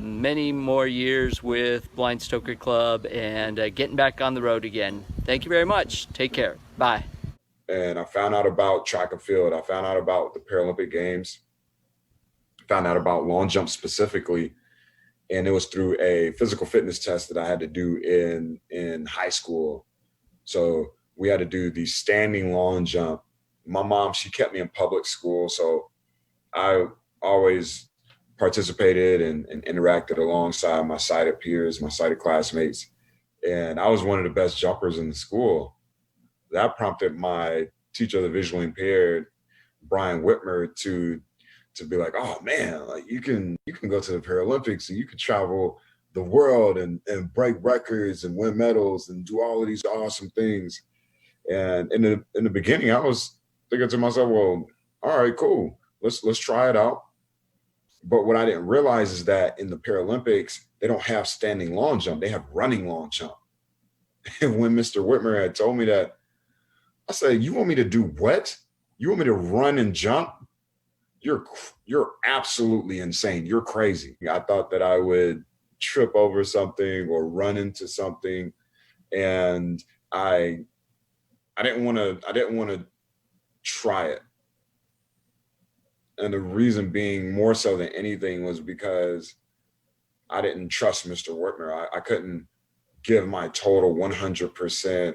many more years with Blind Stoker Club and getting back on the road again. Thank you very much. Take care. Bye. And I found out about track and field. I found out about the Paralympic Games. Found out about long jump specifically. And it was through a physical fitness test that I had to do in high school. So we had to do the standing long jump my mom, she kept me in public school, so I always participated and interacted alongside my sighted peers, my sighted classmates. And I was one of the best jumpers in the school. That prompted my teacher of the visually impaired, Brian Whitmer, to be like, oh man, like you can go to the Paralympics and you can travel the world and break records and win medals and do all of these awesome things. And in the beginning, I was thinking to myself, well, all right, cool. Let's try it out. But what I didn't realize is that in the Paralympics, they don't have standing long jump. They have running long jump. And when Mr. Whitmer had told me that, I said, you want me to do what? You want me to run and jump? You're absolutely insane. You're crazy. I thought that I would trip over something or run into something. And I didn't want to try it. And the reason being more so than anything was because I didn't trust Mr. Whitmer. I couldn't give my total 100%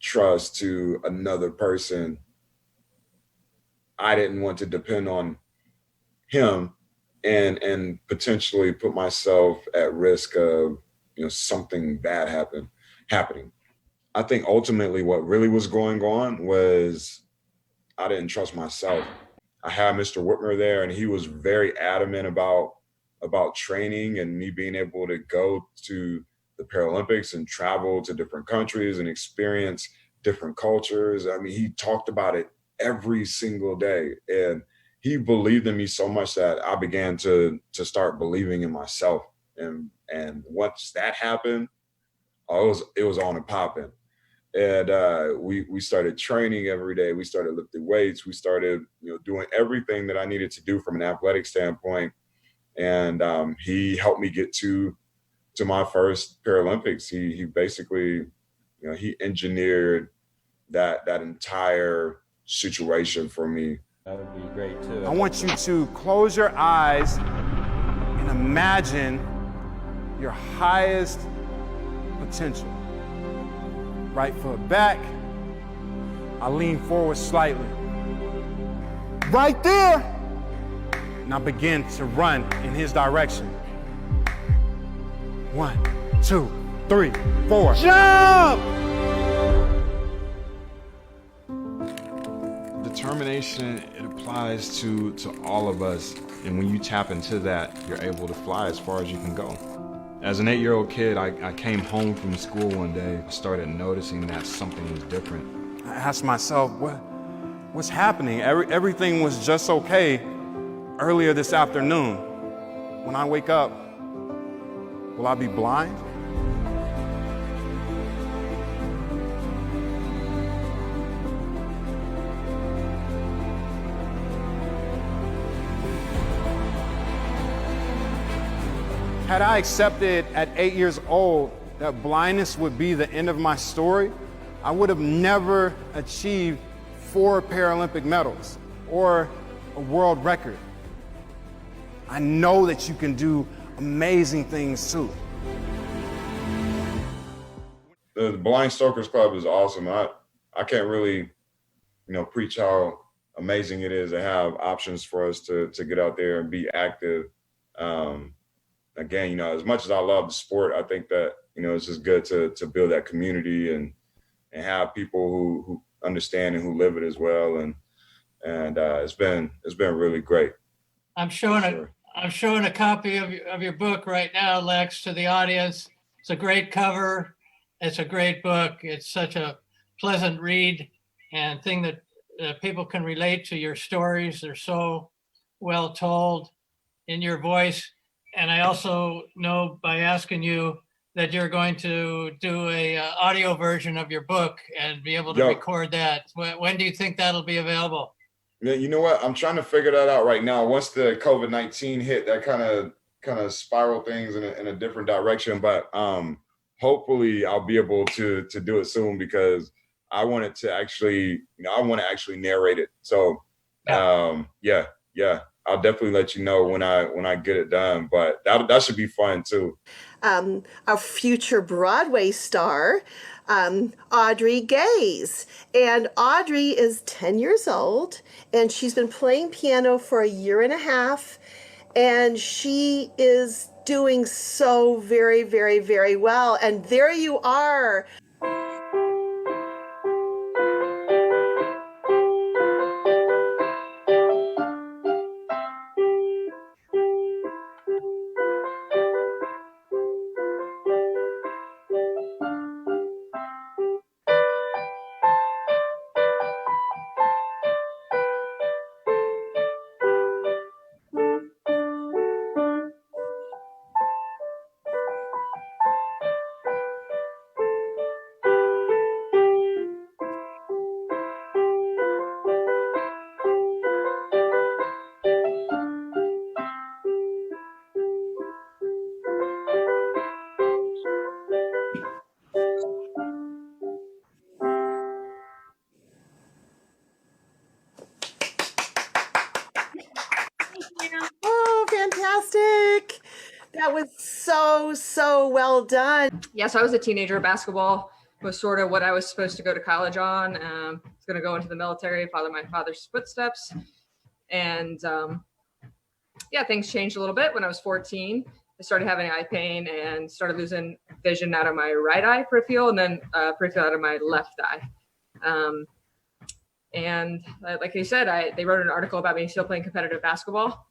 trust to another person. I didn't want to depend on him and potentially put myself at risk of, something bad happening. I think ultimately what really was going on was I didn't trust myself. I had Mr. Whitmer there, and he was very adamant about training and me being able to go to the Paralympics and travel to different countries and experience different cultures. I mean, he talked about it every single day, and he believed in me so much that I began to start believing in myself. And once that happened, it was on and popping. And we started training every day. We started lifting weights. We started, doing everything that I needed to do from an athletic standpoint. And he helped me get to my first Paralympics. He basically, he engineered that entire situation for me. That would be great too. I want you to close your eyes and imagine your highest potential. Right foot back. I lean forward slightly. Right there. And I begin to run in his direction. 1, 2, 3, 4. Jump! Determination, it applies to all of us. And when you tap into that, you're able to fly as far as you can go. As an 8-year-old kid, I came home from school one day. I started noticing that something was different. I asked myself, what's happening? Everything was just okay earlier this afternoon. When I wake up, will I be blind? Had I accepted at 8 years old that blindness would be the end of my story, I would have never achieved 4 Paralympic medals or a world record. I know that you can do amazing things too. The Blind Stokers Club is awesome. I can't really, preach how amazing it is to have options for us to get out there and be active. Again, as much as I love the sport, I think that, it's just good to build that community and have people who understand and who live it as well. And it's been really great. I'm showing a copy of your book right now, Lex, to the audience. It's a great cover. It's a great book. It's such a pleasant read and thing that people can relate to your stories. They're so well told in your voice. And I also know by asking you that you're going to do a audio version of your book and be able to record that. When do you think that'll be available? Yeah, you know what? I'm trying to figure that out right now. Once the COVID-19 hit, that kind of spiraled things in a different direction. But hopefully I'll be able to do it soon, because I want it to actually, I want to actually narrate it. So yeah. I'll definitely let you know when I get it done, but that should be fun too. Our future Broadway star, Audrey Gaze. And Audrey is 10 years old, and she's been playing piano for a year and a half, and she is doing so very, very, very well. And there you are. Oh, fantastic. That was so well done. Yeah, so I was a teenager. Basketball was sort of what I was supposed to go to college on. I was going to go into the military, follow my father's footsteps. And yeah, things changed a little bit when I was 14. I started having eye pain and started losing vision out of my right eye peripheral and then peripheral out of my left eye. And like you said, they wrote an article about me still playing competitive basketball,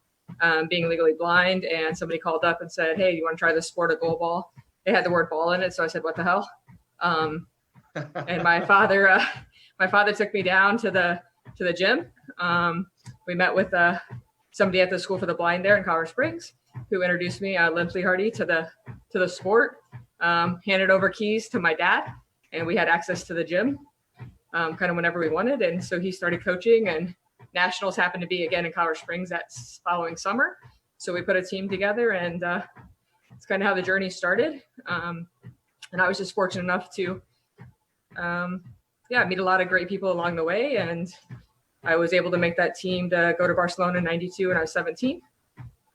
being legally blind. And somebody called up and said, "Hey, you want to try this sport of goal ball?" It had the word ball in it. So I said, "What the hell?" And my father took me down to the gym. We met with somebody at the School for the Blind there in Colorado Springs, who introduced me, Lindsley Hardy, to the sport. Handed over keys to my dad, and we had access to the gym kind of whenever we wanted. And so he started coaching, and nationals happened to be again in Colorado Springs that following summer. So we put a team together, and it's kind of how the journey started. And I was just fortunate enough to, meet a lot of great people along the way. And I was able to make that team to go to Barcelona in '92 when I was 17,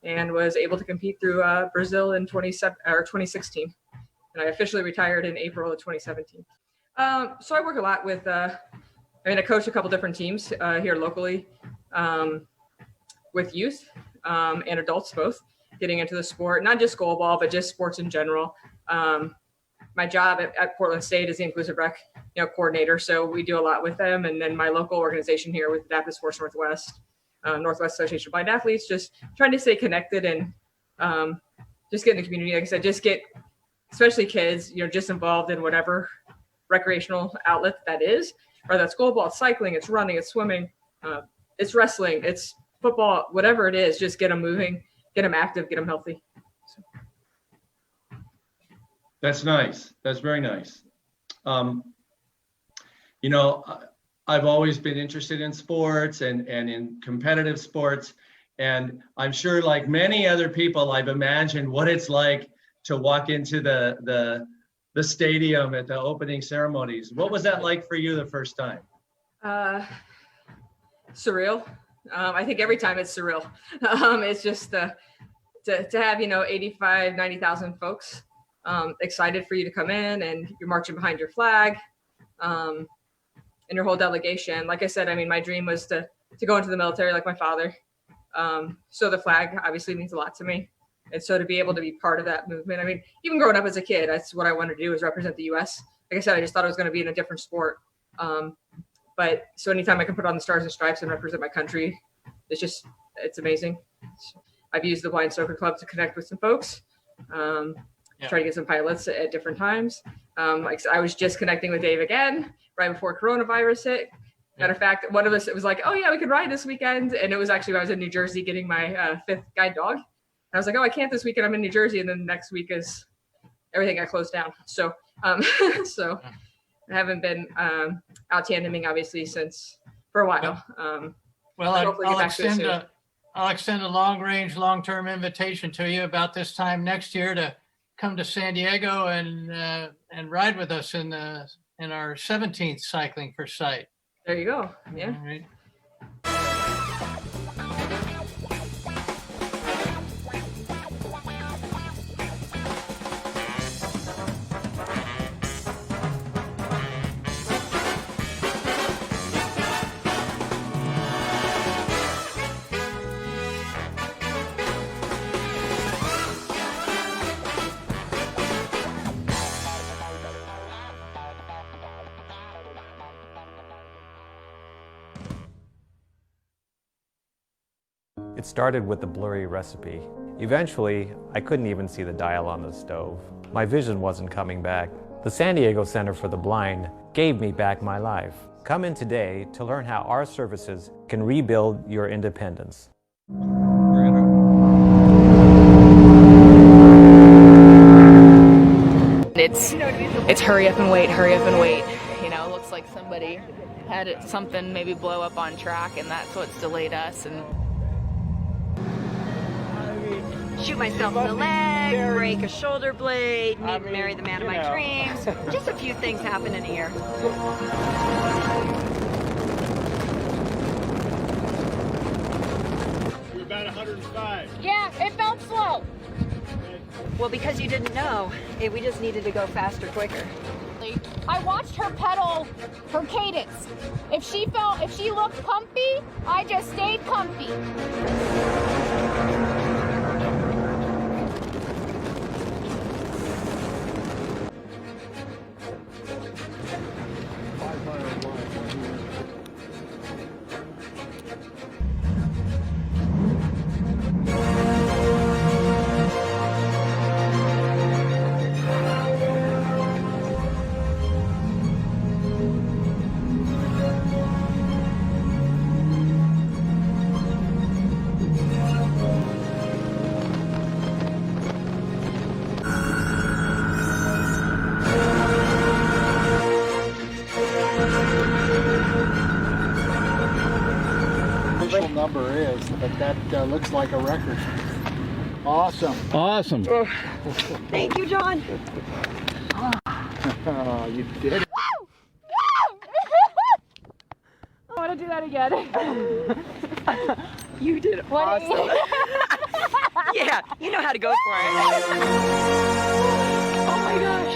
and was able to compete through Brazil in 2016. And I officially retired in April of 2017. So I work a lot with, I coach a couple different teams here locally with youth and adults both getting into the sport, not just goal ball, but just sports in general. My job at Portland State is the inclusive rec coordinator. So we do a lot with them. And then my local organization here with Adaptive Sports Northwest, Northwest Association of Blind Athletes, just trying to stay connected and just get in the community. Like I said, just get, especially kids, just involved in whatever recreational outlet that is, whether that's goal ball, it's cycling, it's running, it's swimming, it's wrestling, it's football, whatever it is, just get them moving, get them active, get them healthy. That's nice. That's very nice. I've always been interested in sports and in competitive sports. And I'm sure, like many other people, I've imagined what it's like to walk into the stadium at the opening ceremonies. What was that like for you the first time? Surreal. I think every time it's surreal. It's just to have, 85, 90,000 folks excited for you to come in, and you're marching behind your flag and your whole delegation. Like I said, my dream was to go into the military like my father. So the flag obviously means a lot to me. And so to be able to be part of that movement, even growing up as a kid, that's what I wanted to do, is represent the U.S. Like I said, I just thought I was going to be in a different sport. But so anytime I can put on the stars and stripes and represent my country, it's amazing. I've used the Blind Stoker Club to connect with some folks, try to get some pilots at different times. I was just connecting with Dave again right before coronavirus hit. Matter of fact, one of us, it was like, "Oh yeah, we could ride this weekend." And it was actually, I was in New Jersey getting my 5th guide dog. I was like, "Oh, I can't this weekend. I'm in New Jersey." And then next week is everything got closed down. So, so I haven't been out tandeming obviously for a while. Well, I'll extend a long-term invitation to you about this time next year to come to San Diego and ride with us in our 17th Cycling for Sight. There you go. Yeah. All right. It started with the blurry recipe. Eventually, I couldn't even see the dial on the stove. My vision wasn't coming back. The San Diego Center for the Blind gave me back my life. Come in today to learn how our services can rebuild your independence. It's hurry up and wait, hurry up and wait. You know, it looks like somebody had something maybe blow up on track, and that's what's delayed us. And shoot myself in the leg, break a shoulder blade, marry the man of my dreams. Just a few things happen in a year. You're about 105. Yeah, it felt slow. Well, because you didn't know, we just needed to go faster, quicker. I watched her pedal her cadence. If she looked comfy, I just stayed comfy. Number is, but that looks like a record. Awesome. Awesome. Thank you, John. Oh, you did it. I want to do that again. You did awesome. Yeah, you know how to go for it. Oh my gosh.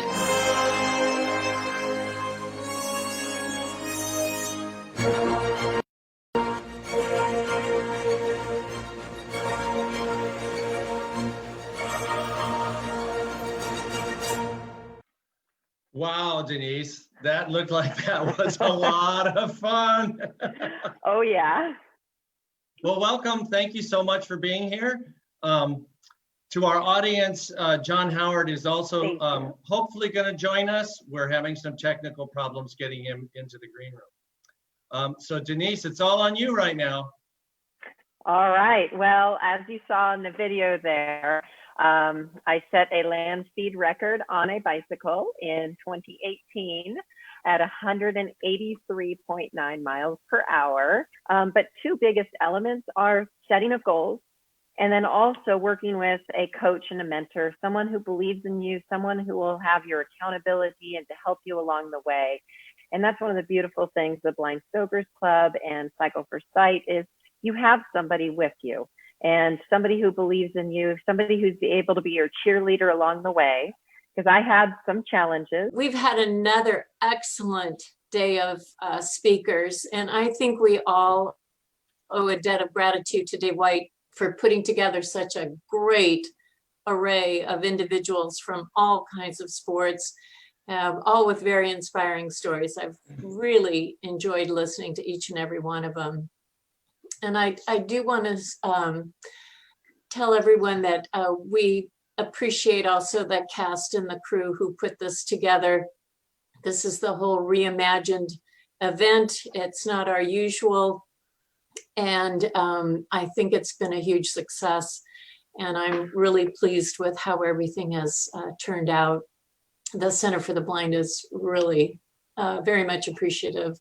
Wow, Denise, that looked like that was a lot of fun. Oh, yeah. Well, welcome. Thank you so much for being here. To our audience, John Howard is also hopefully going to join us. We're having some technical problems getting him into the green room. So Denise, it's all on you right now. All right. Well, as you saw in the video there, I set a land speed record on a bicycle in 2018 at 183.9 miles per hour. But two biggest elements are setting of goals and then also working with a coach and a mentor, someone who believes in you, someone who will have your accountability and to help you along the way. And that's one of the beautiful things the Blind Stokers Club and Cycle for Sight is you have somebody with you. And somebody who believes in you, somebody who's able to be your cheerleader along the way, because I had some challenges. We've had another excellent day of speakers, and I think we all owe a debt of gratitude to Dave White for putting together such a great array of individuals from all kinds of sports, all with very inspiring stories. I've really enjoyed listening to each and every one of them. And I do want to tell everyone that we appreciate also the cast and the crew who put this together. This is the whole reimagined event. It's not our usual. And I think it's been a huge success. And I'm really pleased with how everything has turned out. The Center for the Blind is really very much appreciative.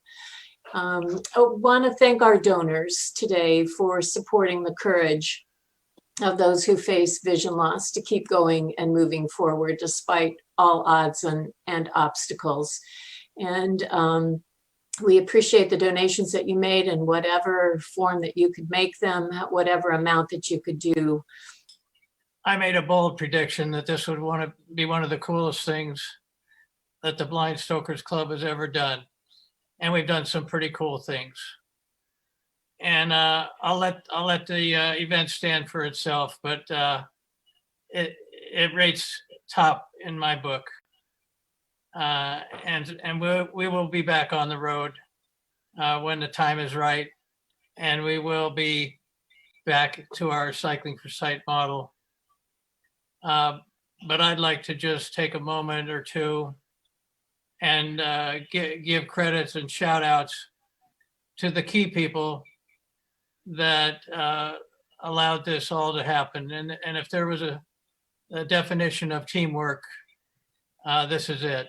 I want to thank our donors today for supporting the courage of those who face vision loss to keep going and moving forward despite all odds and obstacles. And we appreciate the donations that you made in whatever form that you could make them, whatever amount that you could do. I made a bold prediction that this would be one of the coolest things that the Blind Stokers Club has ever done. And we've done some pretty cool things. And I'll let the event stand for itself, but it rates top in my book. And we will be back on the road when the time is right, and we will be back to our Cycling for Sight model. But I'd like to just take a moment or two and give credits and shout outs to the key people that allowed this all to happen. And if there was a definition of teamwork, this is it.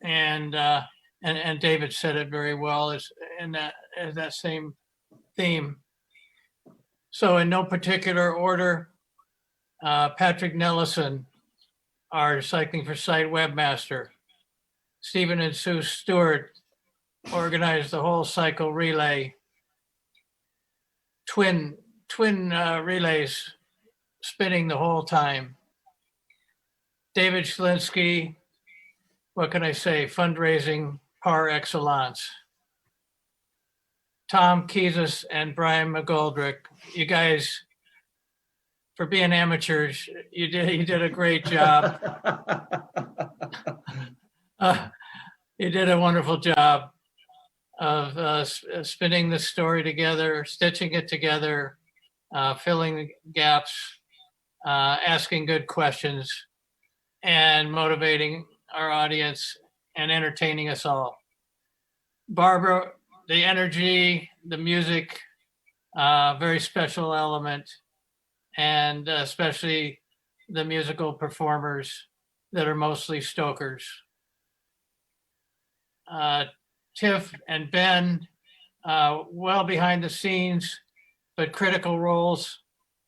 And David said it very well in that same theme. So in no particular order, Patrick Nellison, our Cycling for Sight webmaster. Stephen and Sue Stewart organized the whole cycle relay. Twin relays spinning the whole time. David Schlinsky, what can I say, fundraising par excellence. Tom Kiesis and Brian McGoldrick, you guys, for being amateurs, you did a great job. You did a wonderful job of spinning the story together, stitching it together, filling the gaps, asking good questions, and motivating our audience and entertaining us all. Barbara, the energy, the music, very special element, and especially the musical performers that are mostly Stokers. Tiff and Ben, well behind the scenes, but critical roles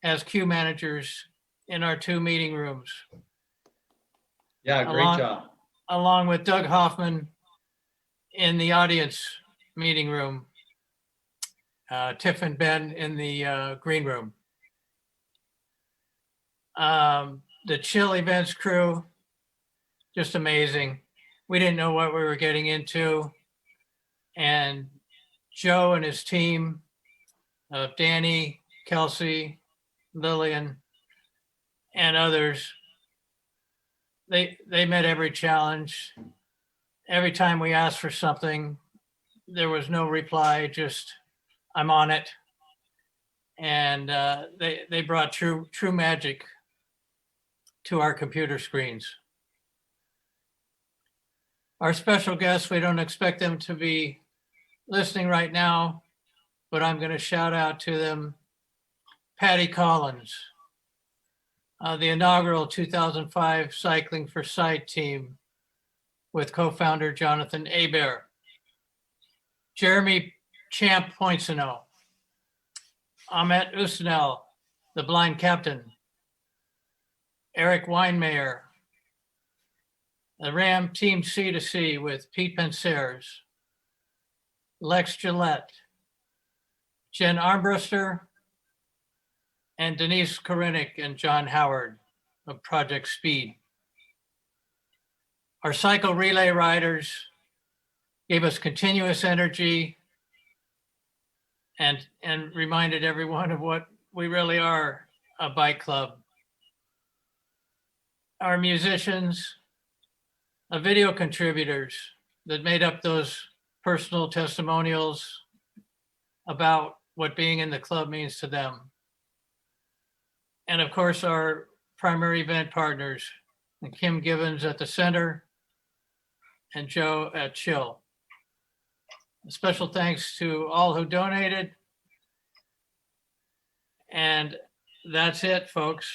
as queue managers in our 2 meeting rooms. Yeah, great job. Along with Doug Hoffman in the audience meeting room, Tiff and Ben in the green room. The Chill Events crew, just amazing. We didn't know what we were getting into. And Joe and his team of Danny, Kelsey, Lillian, and others, they met every challenge. Every time we asked for something, there was no reply, just I'm on it. And they brought true magic to our computer screens. Our special guests, we don't expect them to be listening right now, but I'm going to shout out to them. Patty Collins, the inaugural 2005 Cycling for Sight team with co-founder Jonathan Hebert. Jeremy Champ Poinsino, Ahmet Usnel, the blind captain. Eric Weinmayer, the Ram Team C2C with Pete Penseres, Lex Gillette, Jen Armbruster, and Denise Korinik and John Howard of Project Speed. Our cycle relay riders gave us continuous energy and reminded everyone of what we really are, a bike club. Our musicians, video contributors that made up those personal testimonials about what being in the club means to them. And of course, our primary event partners, Kim Gibbons at the center and Joe at Chill. A special thanks to all who donated. And that's it, folks.